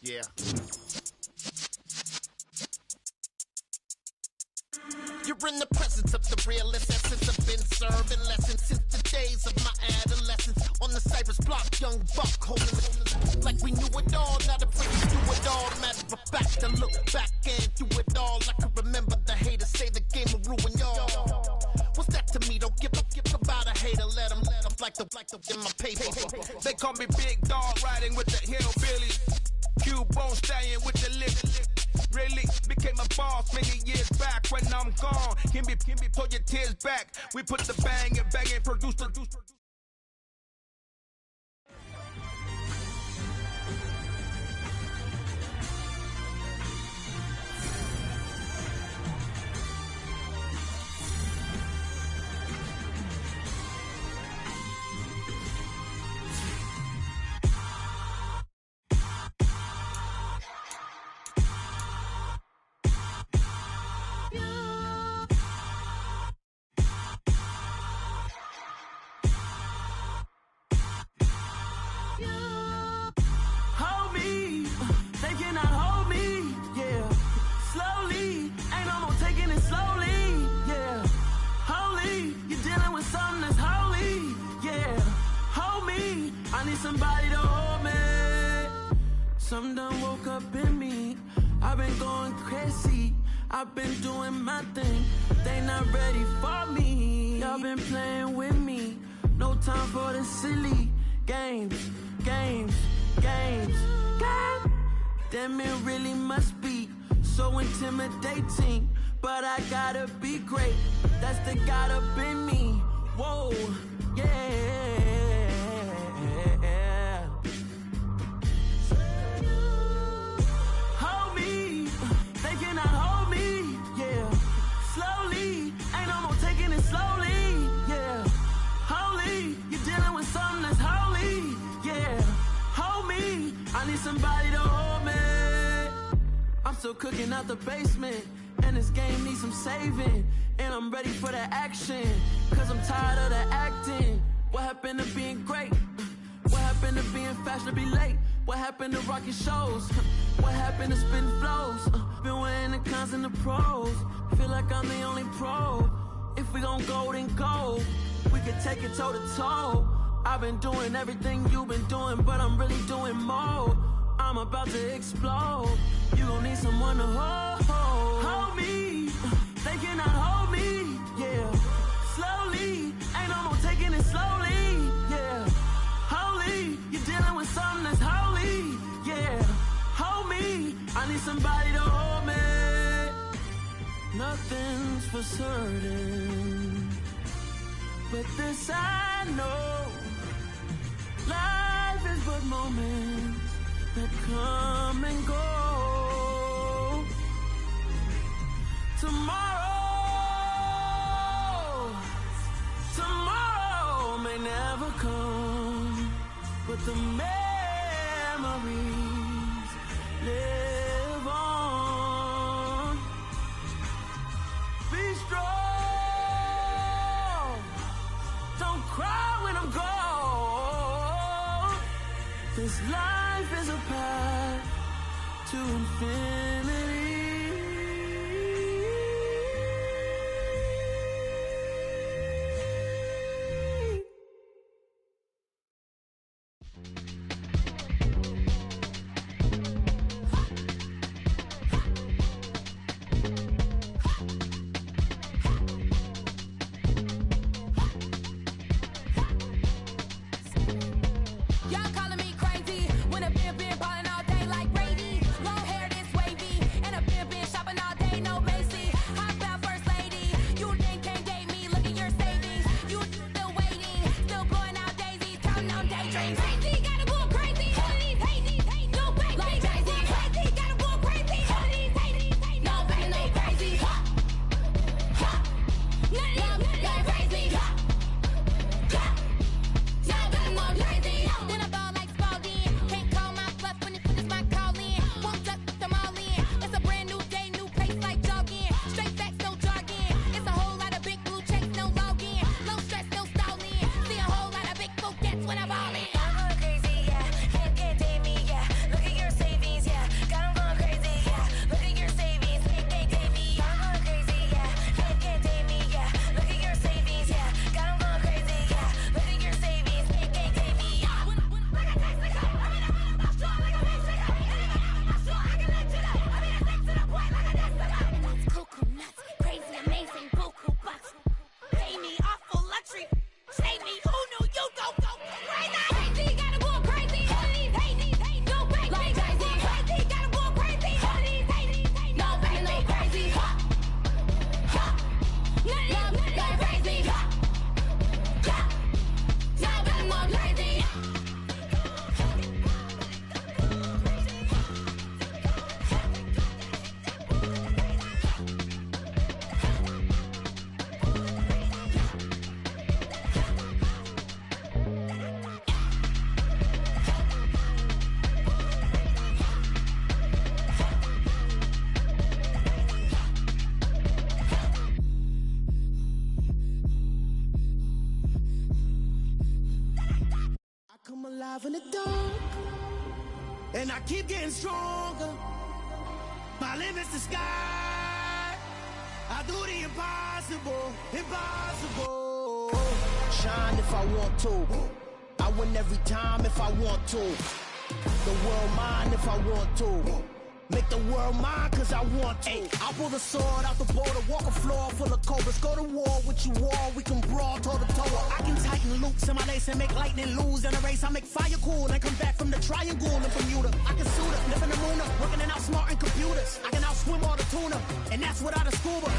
Yeah. You're in the presence of the realest essence. I've been serving lessons since the days of my adolescence. On the Cypress block, young buck holding it like we knew it all. Not afraid to do it all. Matter of fact, to look back and do it all. I can remember the haters say the game will ruin y'all. What's that to me? Don't give about a hater. Let them like the in my paper. They call me Big Dog, riding with the hillbillies. Cubone staying with the lift. Really became a boss many years back. When I'm gone, can be pull your tears back. We put the bang and produce. I need somebody to hold me. Something done woke up in me. I've been going crazy. I've been doing my thing. They not ready for me. Y'all been playing with me. No time for the silly games. Damn, it really must be so intimidating. But I gotta be great. That's the God up in me. Whoa, yeah. Hold me. They cannot hold me. Yeah. Slowly. Ain't no more taking it slowly. Yeah. Holy. You're dealing with something that's holy. Yeah. Hold me. I need somebody to hold me. I'm still cooking out the basement. And this game needs some saving. And I'm ready for the action. Cause I'm tired of the acting. What happened to being great? What happened to being fashionably late? What happened to rocking shows? What happened to spitting flows? Been weighing the cons and the pros. Feel like I'm the only pro. If we gon' go, then go. We could take it toe to toe. I've been doing everything you've been doing, but I'm really doing more. I'm about to explode. You gon' need someone to hold me. They cannot hold me. Yeah. Slowly. Ain't no more taking it slowly. Yeah. Holy. You're dealing with something that's holy. Yeah. Hold me. I need somebody to hold me. Nothing's for certain, but this I know. Life is but moments that come and go. Tomorrow may never come, but the memories live on. Be strong, don't cry when I'm gone. This life is a path to infinity. Alive in the dark, and I keep getting stronger. My limit's the sky. I do the impossible, impossible. Shine if I want to, I win every time if I want to. The world mine if I want to. Make the world mine cause I want to. Ay, I'll pull the sword out the border, walk a floor full of cobras. Go to war with you all, we can brawl toe to toe. I can tighten loops in my lace and make lightning lose in a race. I make fire cool and come back from the triangle in Bermuda. I can suit up, live in the moon up, working and outsmarting computers. I can outswim all the tuna, and that's without a scuba.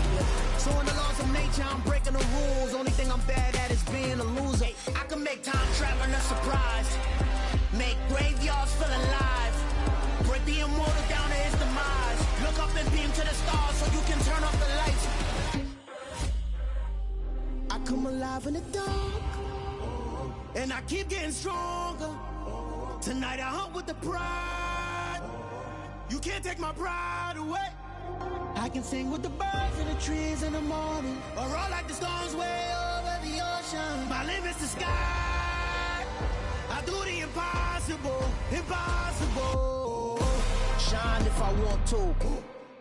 So in the laws of nature, I'm breaking the rules. Only thing I'm bad at is being a loser. Ay, I can make time traveling a surprise. Make graveyards feel alive. Break the immortal down to his demise. Look up and beam to the stars so you can turn off the lights. I come alive in the dark, and I keep getting stronger. Tonight I hunt with the pride. You can't take my pride away. I can sing with the birds and the trees in the morning, or roll like the storms way over the ocean. My limit's the sky. I do the impossible, impossible. Shine if I want to.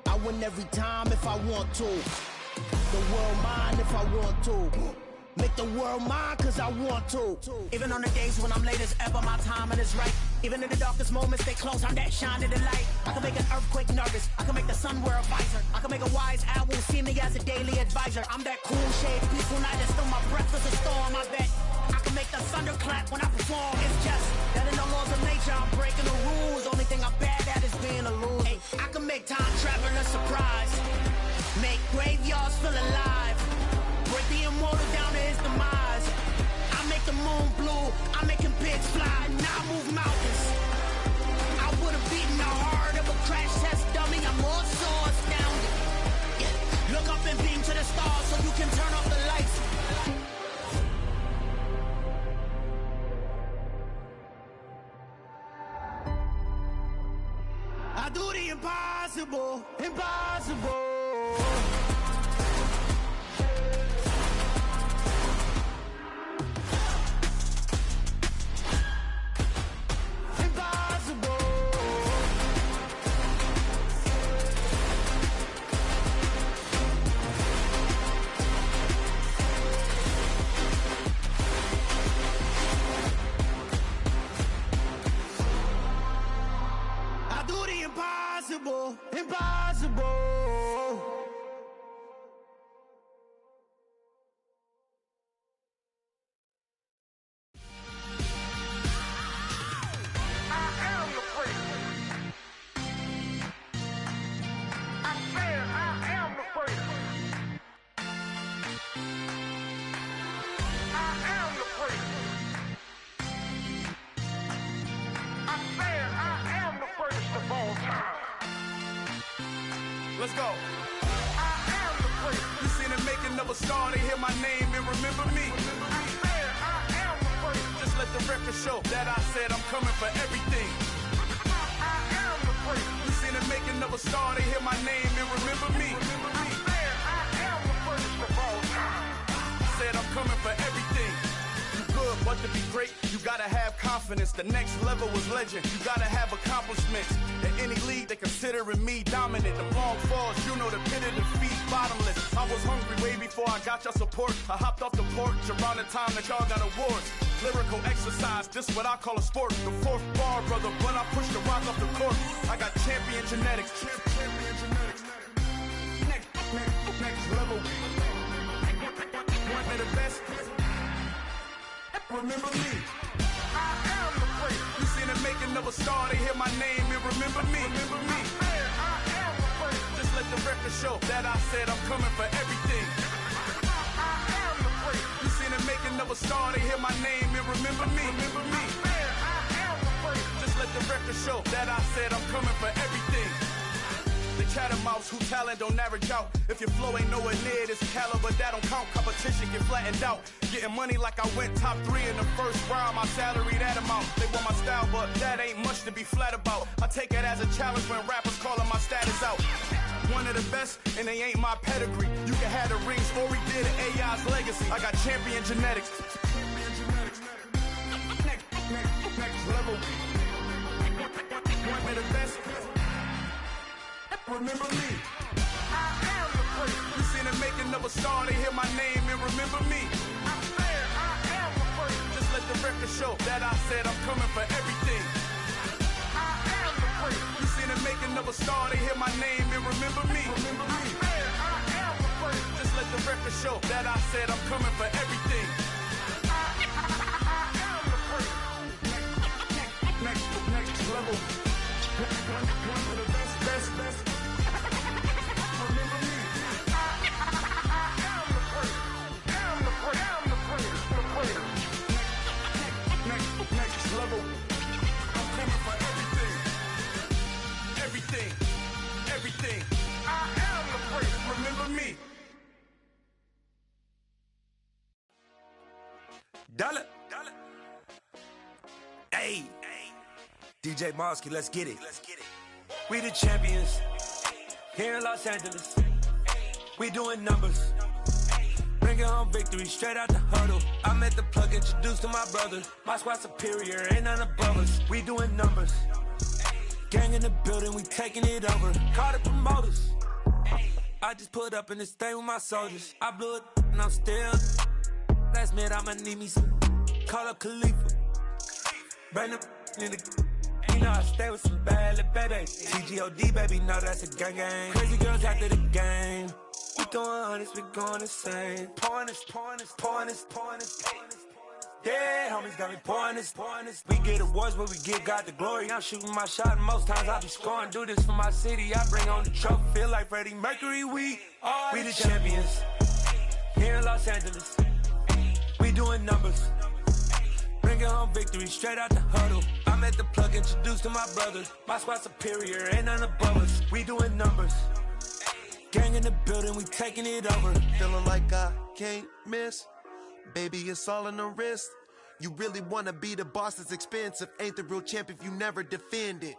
I win every time if I want to. The world mine if I want to. Make the world mine cause I want to. Even on the days when I'm late as ever, my timing is right. Even in the darkest moments, stay close, I'm that shine in the light. I can make an earthquake nervous, I can make the sun wear a visor. I can make a wise owl see me as a daily advisor. I'm that cool shade, peaceful night, and still my breath is a storm, I bet. I can make the thunder clap when I perform. It's just that in the laws of nature, I'm breaking the rules. Only thing I'm bad at is being a loser. Ay, I can make time traveling a surprise. Make graveyards feel alive. Break the immortal down to his demise. I make the moon blue, I'm making pigs fly. Now I move mountains. I would've beaten the heart of a crash test dummy. I'm more so astounded. Yeah. Look up and beam to the stars so you can turn off the lights. I do the impossible, impossible. Impossible, impossible. Let's go. I am the first. You seen the making of a star, they hear my name and remember me. I am the first. Just let the record show that I said I'm coming for everything. I am the first. You seen the making of a star, they hear my name and remember me. I am the first of all time. Said I'm coming for everything. Good, but to be great, you gotta have confidence. The next level was legend, you gotta have accomplishments. In any league, they considering me dominant. The long falls, you know the pit of defeat, bottomless. I was hungry way before I got your support. I hopped off the porch around the time that y'all got awards. Lyrical exercise, this what I call a sport. The fourth bar, brother, when I push the rock off the court. I got champion genetics. Champion genetics. Next level. One of the best. Remember me. I am the first. You seen the making of a star, they hear my name and remember me. Remember me. I am the first. Just let the record show that I said I'm coming for everything. I am the first. You seen the making of a star, they hear my name and remember me. Remember me. I am the first. Just let the record show that I said I'm coming for everything. The chattermouths who talent don't average out. If your flow ain't nowhere near this caliber, that don't count. Competition get flattened out. Getting money like I went top 3 in the first round. My salary that amount. They want my style, but that ain't much to be flat about. I take it as a challenge when rappers calling my status out. One of the best, and they ain't my pedigree. You can have the rings, or we did an AI's legacy. I got champion genetics. Next level. One of the best. Remember me. I am the first. You seen the making of a star, they hear my name and remember me. I am the first. Just let the record record show that I said I'm coming for everything. I am the first. You seen the making of a star, they hear my name and remember me. Remember me. I am the first. Just let the record show that I said I'm coming for everything. I am the first. Next level. One of the best. Remember me. Next level. I'm coming for everything. I am the first. Remember me. Dollar. Hey. DJ Mosky, let's get it. We the champions. Here in Los Angeles. We doing numbers. Bringing home victory straight out the huddle. I met the plug, introduced to my brother. My squad superior, ain't none above us. We doing numbers. Gang in the building, we taking it over. Call the promoters. I just put up in this thing with my soldiers. I blew it and I'm still. Last minute I'ma need me some. Call up Khalifa. Bring the in the. You know I stay with some bad little baby. TGOD baby, know that's a gang. Crazy girls after the game. We doing hundreds, we going insane. Pouring this. Yeah, homies got me pouring this. We get awards, but we give God the glory. I'm shooting my shot, and most times I be scoring. Do this for my city, I bring on the trophy. Feel like Freddie Mercury, we the champions. Here in Los Angeles, we doing numbers. Bringing home victory straight out the huddle. I met the plug, introduced to my brother. My squad superior, ain't none above us. We doing numbers. Gang in the building, we taking it over. Feeling like I can't miss. Baby, it's all in the wrist. You really wanna be the boss, it's expensive. Ain't the real champ if you never defend it.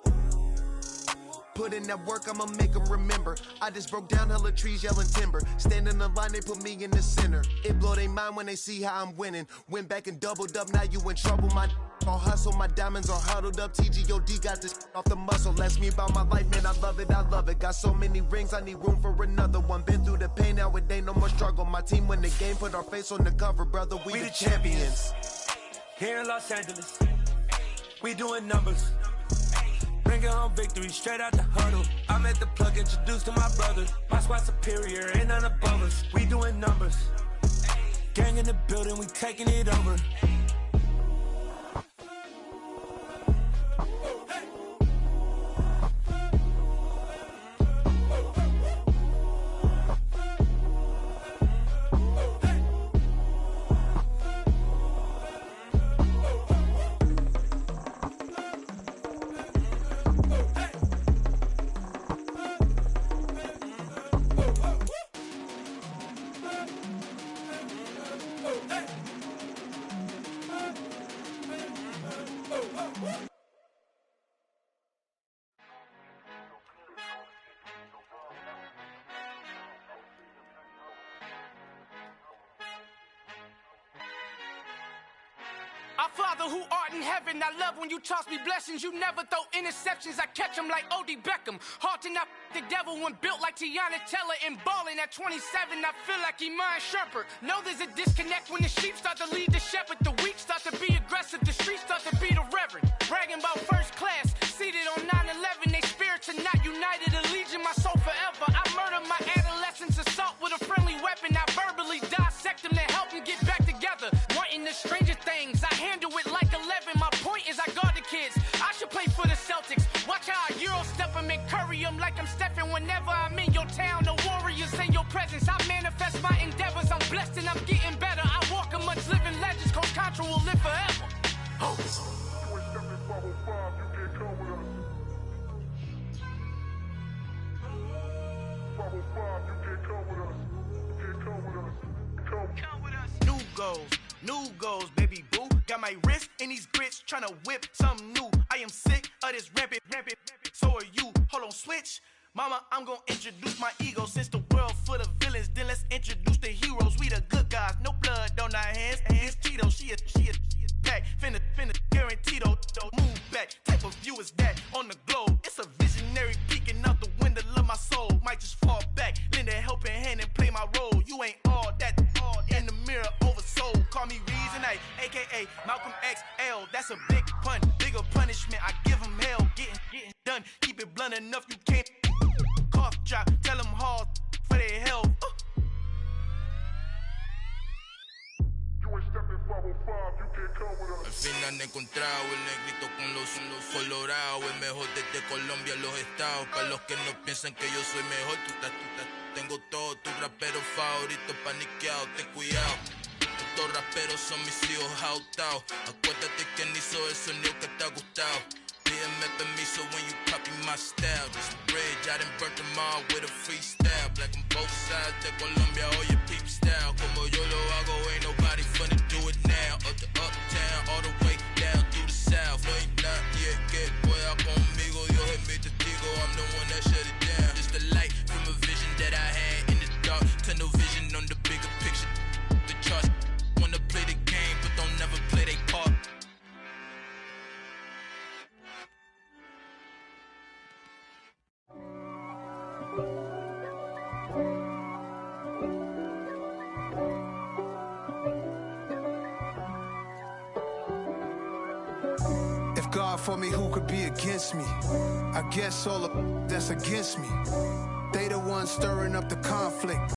Put in that work, I'ma make them remember. I just broke down hella trees, yelling timber. Stand in the line, they put me in the center. It blow their mind when they see how I'm winning. Went back and doubled up, now you in trouble. My all hustle, my diamonds are huddled up. TGOD got this off the muscle. Ask me about my life, man, I love it. Got so many rings, I need room for another one. Been through the pain, now it ain't no more struggle. My team win the game, put our face on the cover, brother. We the champions. Here in Los Angeles, we doing numbers. Bringing home victory straight out the huddle. I met the plug, introduced to my brother. My squad superior, ain't none above us. We doing numbers. Gang in the building, we taking it over. Our Father who art in heaven, I love when you toss me blessings. You never throw interceptions, I catch them like O.D. Beckham. Hard to not the devil when built like Tiana Teller and balling at 27. I feel like Iman Shumpert. Know there's a disconnect when the sheep start to lead the shepherd. The weak start to be aggressive, the streets start to be the reverend. Bragging about first class, seated on 9/11. They spirits are not united, a legion, my soul forever. I murder my adolescence, assault with a friendly weapon. I verbally dissect them to help them get back together. Wanting the stranger things, I handle it like 11. My point is I guard the kids. I should play for the Celtics. Watch how I Euro step them and curry them like I'm Stephen. Whenever I'm in your town, the Warriors in your presence. I manifest my endeavors. I'm blessed and I'm getting better. I walk amongst living legends. Coach Contra will live forever. Oh. New goals, baby boo. Got my wrist in these grits, tryna whip something new. I am sick of this rampant. So are you. Hold on, switch. Mama, I'm gonna introduce my ego. Since the world full of villains, then let's introduce the heroes. We the good guys, no blood on our hands. It's Tito, she a pack. Finna guaranteed, move back. Type of view is that on the globe? It's a visionary peeking out the window of my soul. Might just fall back, lend a helping hand and play my role. You ain't all that, all in the mirror oversold. Call me Reason, aka Malcolm XL, that's a big pun. Bigger punishment, I give him hell. Getting done, keep it blunt enough, you can't cough drop. Tell them hard for their health. Al fin han encontrado el negrito con los colorados, el mejor desde Colombia, los estados. Para los que no piensan que yo soy mejor, tengo todo, tus raperos favoritos paniqueados, ten cuidado. Estos raperos son mis hijos jautados. Acuérdate quién hizo el sonido que te ha gustado. Pídeme permiso when you copy my style. This bridge, I done burnt them all with a freestyle. Black on both sides de Colombia, oye peep style. Como yo lo hago, ain't nobody finna do it now. Up to uptown, all the way down through the south. No hay nadie que pueda conmigo, Dios es mi testigo. I'm the one that shut it down. Just the light from a vision that I had in the dark. Tunnel vision on the bigger picture. The charts wanna play the game, but don't never play their part. God for me, who could be against me? I guess all of that's against me. They the ones stirring up the conflict.